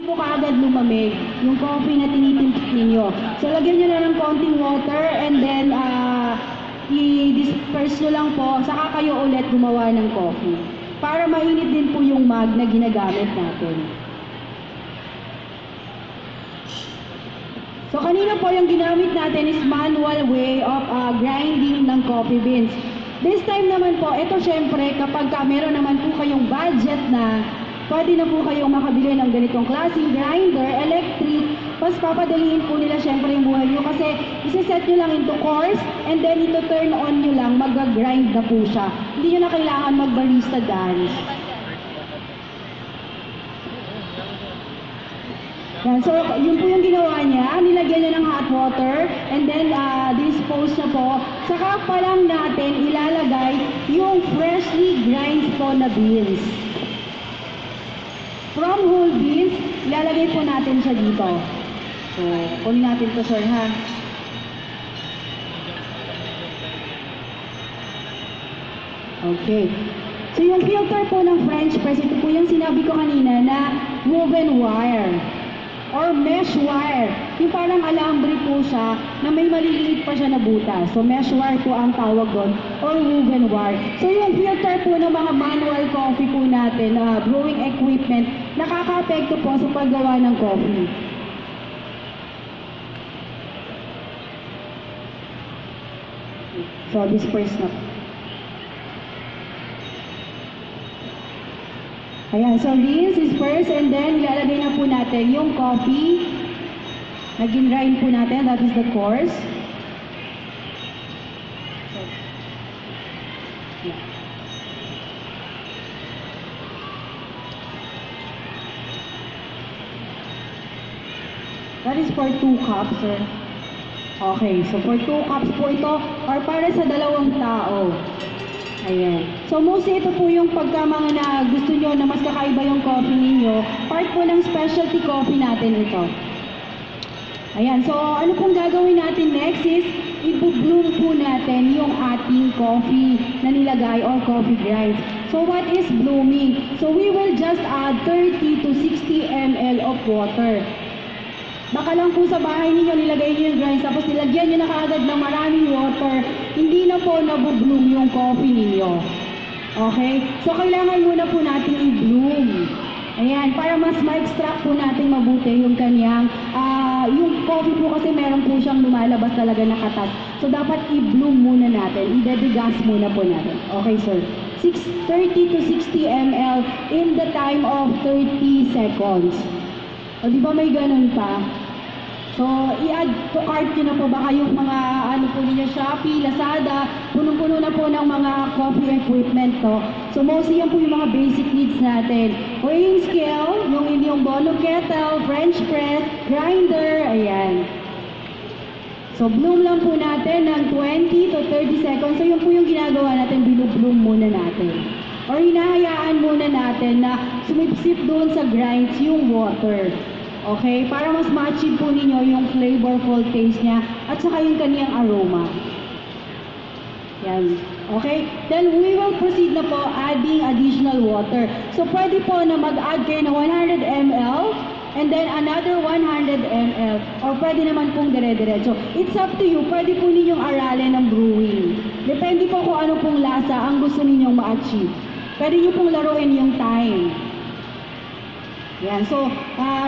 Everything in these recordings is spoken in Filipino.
po kaagad lumamig yung coffee na tinitimpik ninyo. So, lagyan nyo na ng konting water and then i-disperse nyo lang po, saka kayo ulit gumawa ng coffee. Para mainit din po yung mug na ginagamit natin. So, kanina po yung ginamit natin is manual way of grinding ng coffee beans. This time naman po, ito syempre, kapag meron naman po kayong budget na, pwede na po kayong makabili ng ganitong klaseng grinder, electric, mas papadaliin po nila syempre yung buhay nyo kasi isa-set nyo lang into course and then ito turn on nyo lang, mag-grind na po siya. Hindi nyo na kailangan mag-barista dance. Yan, so yun po yung ginawa niya, nilagyan niya ng hot water and then dispose na po. Saka pa lang natin ilalagay yung freshly grind po na beans. From whole beans, ilalagay po natin siya dito. So, kunin natin to, sir, ha? Okay. So, yung filter po ng French press, ito po yung sinabi ko kanina na woven wire or mesh wire. Yung parang alambre po siya na may maliliit pa siya na butas. So, mesh wire po ang tawag doon or woven wire. So, yung filter po ng mga manual coffee po natin, brewing equipment, nakaka-apekto po sa paggawa ng coffee. So, disperse na. Ayan, so rinse, disperse, and then ilalagay na po natin yung coffee na gin-grind po natin, that is the coarse. So, yeah. That is for 2 cups, sir. Okay, so for 2 cups po ito, or para sa 2 tao. Ayan. So mostly ito po yung pagka mga na gusto nyo na mas kakaiba yung coffee ninyo, part po ng specialty coffee natin ito. Ayan, so ano pong gagawin natin next is, i-bloom po natin yung ating coffee na nilagay or coffee grinds. So what is blooming? So we will just add 30 to 60 ml of water. Baka lang po sa bahay ninyo nilagay nyo yung grinds tapos nilagyan nyo na kaagad ng maraming water, hindi na po nabubloom yung coffee ninyo. Okay? So kailangan muna po natin i-bloom. Ayan, para mas ma-extract po natin mabuti yung kanyang, yung coffee po kasi meron po siyang lumalabas talaga na katas. So dapat i-bloom muna natin, i-degas muna po natin. Okay, sir? 30 to 60 ml in the time of 30 seconds. O di ba may ganun pa? So, i-add to cart nyo na po baka yung mga ano po ninyo, Shopee, Lazada, punong-puno na po ng mga coffee equipment to. So, mostly yan po yung mga basic needs natin. Weighing scale, yung inyong bolo kettle, French press, grinder, ayan. So, bloom lang po natin ng 20 to 30 seconds. So, yun po yung ginagawa natin, binubloom muna natin. Or hinahayaan muna natin na sumipsip doon sa grinds yung water. Okay? Para mas ma-achieve po ninyo yung flavorful taste niya at saka yung kaniyang aroma. Yan. Okay? Then we will proceed na po adding additional water. So pwede po na mag-add kayo ng 100 ml and then another 100 ml or pwede naman pong dire-diretso. It's up to you. Pwede po ninyong aralin ng brewing. Depende po kung ano pong lasa ang gusto ninyong ma-achieve. Pwede nyo pong laruin yung time. Yan. So,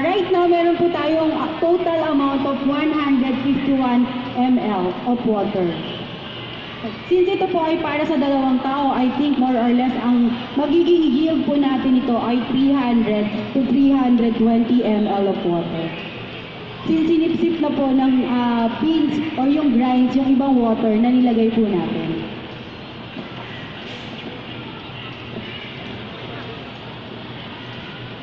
right now, meron po tayong total amount of 151 ml of water. Since ito po ay para sa 2 tao, I think more or less ang magiging yield po natin ito ay 300 to 320 ml of water. Since sinipsip na po ng beans or yung grinds, yung ibang water na nilagay po natin.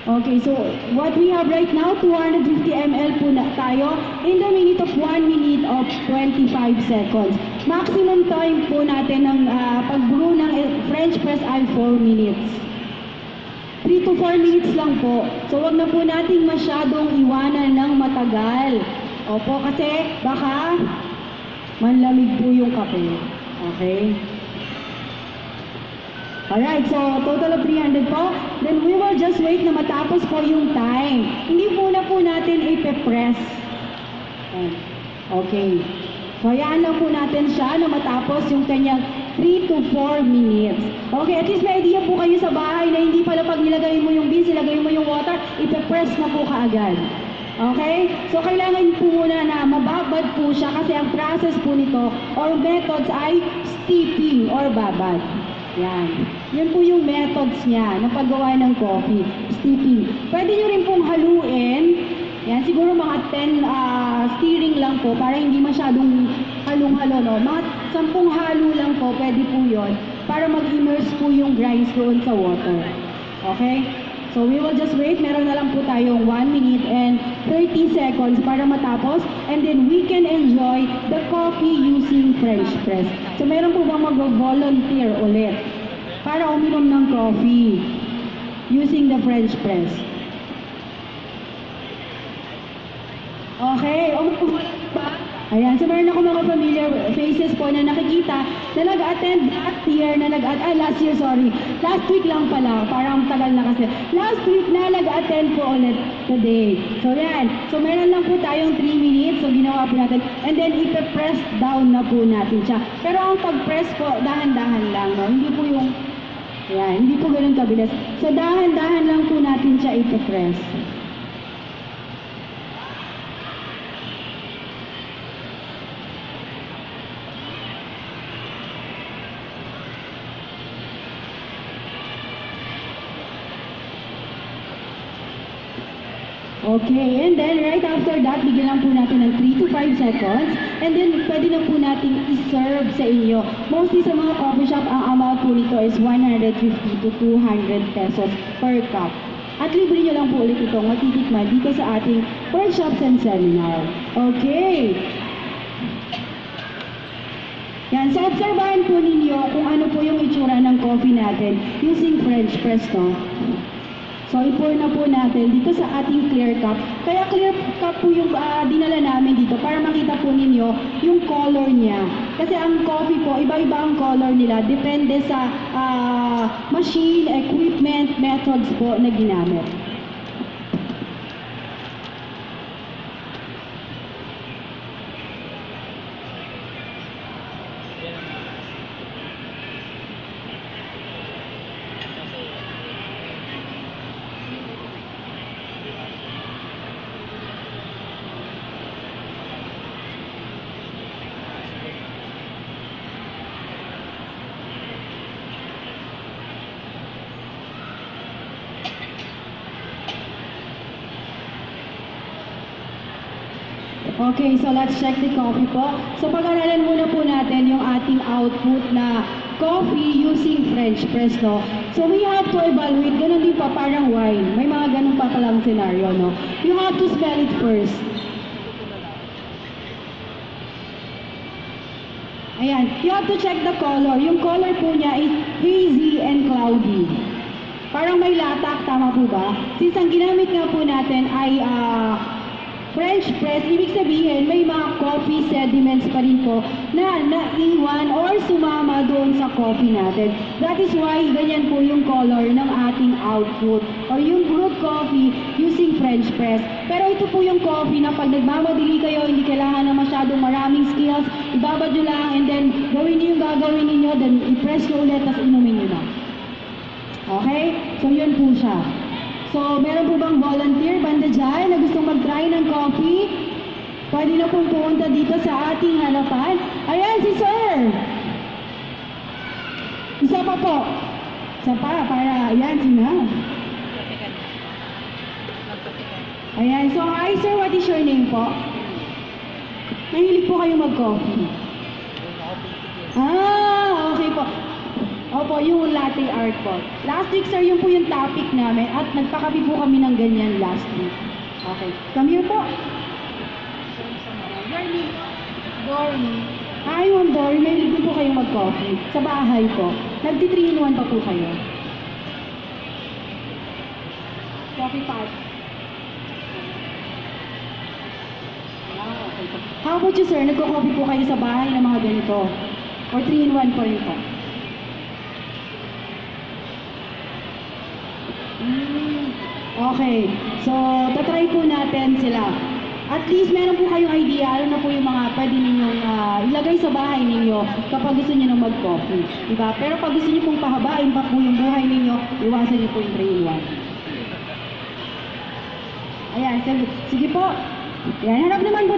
Okay, so what we have right now, 250 ml po na tayo in the minute of 1 minute of 25 seconds. Maximum time po natin ng pag-brew ng French press ay 4 minutes. 3 to 4 minutes lang po. So wag na po natin masyadong iwanan ng matagal. Opo, kasi baka manlamig po yung kape. Okay? Alright, so total of 300 po. Then we will just wait na matapos po yung time. Hindi po ipe-press. Ayan. Okay. So, hayaan lang po natin siya na matapos yung kanyang 3 to 4 minutes. Okay, at least may idea po kayo sa bahay na hindi pala pag nilagay mo yung beans, nilagay mo yung water, ipe-press na po kaagad. Okay? So, kailangan po muna na mababad po siya kasi ang process po nito or methods ay steeping or babad. Yan. Yan po yung methods niya ng paggawa ng coffee. Steeping. Pwede nyo rin pong haluin. Yan, siguro mga 10 stirring lang po para hindi masyadong halong-halo, no? Mga 10 halo lang po, pwede po yon para mag-immerse po yung grinds doon sa water. Okay? So, we will just wait. Meron na lang po tayong 1 minute and 30 seconds para matapos. And then, we can enjoy the coffee using French press. So, meron po bang mag-volunteer ulit para uminom ng coffee using the French press? Okay, ayan, so meron ako mga familiar faces po na nakikita na nag-attend last week lang pala, parang tagal na kasi. Last week na nag-attend po ulit today. So yan, so meron lang po tayong 3 minutes, so ginawa po natin, and then ipe-press down na po natin siya. Pero ang pag-press po, dahan-dahan lang, no? Hindi po yung, yan, hindi po ganun kabilis. So dahan-dahan lang po natin siya ipe-press. Okay, and then right after that, bigyan lang po natin ng 3 to 5 seconds. And then, pwede na po natin i-serve sa inyo. Mostly sa mga coffee shop, ang amount po nito is 150 to 200 pesos per cup. At libre nyo lang po ulit itong matitikman dito sa ating workshops and seminar. Okay. Yan, so obserbahan po ninyo kung ano po yung itsura ng coffee natin using French press, no? So, i-pour na po natin dito sa ating clear cup. Kaya clear cup po yung dinala namin dito para makita po ninyo yung color niya. Kasi ang coffee po, iba-iba ang color nila. Depende sa machine, equipment, methods po na ginamit. Okay, so let's check the coffee po. So pag-aralan muna po natin yung ating output na coffee using French press, no? So we have to evaluate, ganun din pa, parang wine. May mga ganun pa palang scenario, no? You have to smell it first. Ayan, you have to check the color. Yung color po niya is hazy and cloudy. Parang may latak, tama po ba? Since ang ginamit nga po natin ay French press, ibig sabihin may mga coffee sediments pa rin po na naiwan or sumama doon sa coffee natin. That is why ganyan po yung color ng ating output or yung brewed coffee using French press. Pero ito po yung coffee na pag nagmamadali kayo, hindi kailangan na masyadong maraming skills, ibabad nyo lang and then gawin nyo yung gagawin ninyo, then i-press nyo ulit, tapos inumin nyo na. Okay? So yun po siya. So, meron po bang volunteer banda dyan na gustong mag-try ng coffee? Pwede na pong pumunta dito sa ating harapan. Ayan, si Sir! Isa pa po. Isa pa, para, ayan, sina. Ayan, so hi Sir, what is your name po? Nahilig po kayo mag-coffee? Okay po. Opo, yung latte art po. Last week, sir, yun po yung topic namin at nagpakapi po kami ng ganyan last week. Okay. Come here po. Your name? Dory. Hi, Ma'am Dory. May din po kayo mag-coffee. Sa bahay po. Nagti-3-in-1 pa po kayo. Coffee pot. Okay po. How about you, sir? Nagko-coffee po kayo sa bahay ng mga ganito? Or 3-in-1 pa rin po? Okay, so tatry po natin sila. at least meron po kayong idea, ano na po yung mga pwede ninyong ilagay sa bahay ninyo kapag gusto niyo nang mag-coffee. Diba? Pero pag gusto niyo pong pahabain pa po yung buhay ninyo, iwasan niyo po yung 3-in-1. Ayan, sige po. Ayan, harap naman po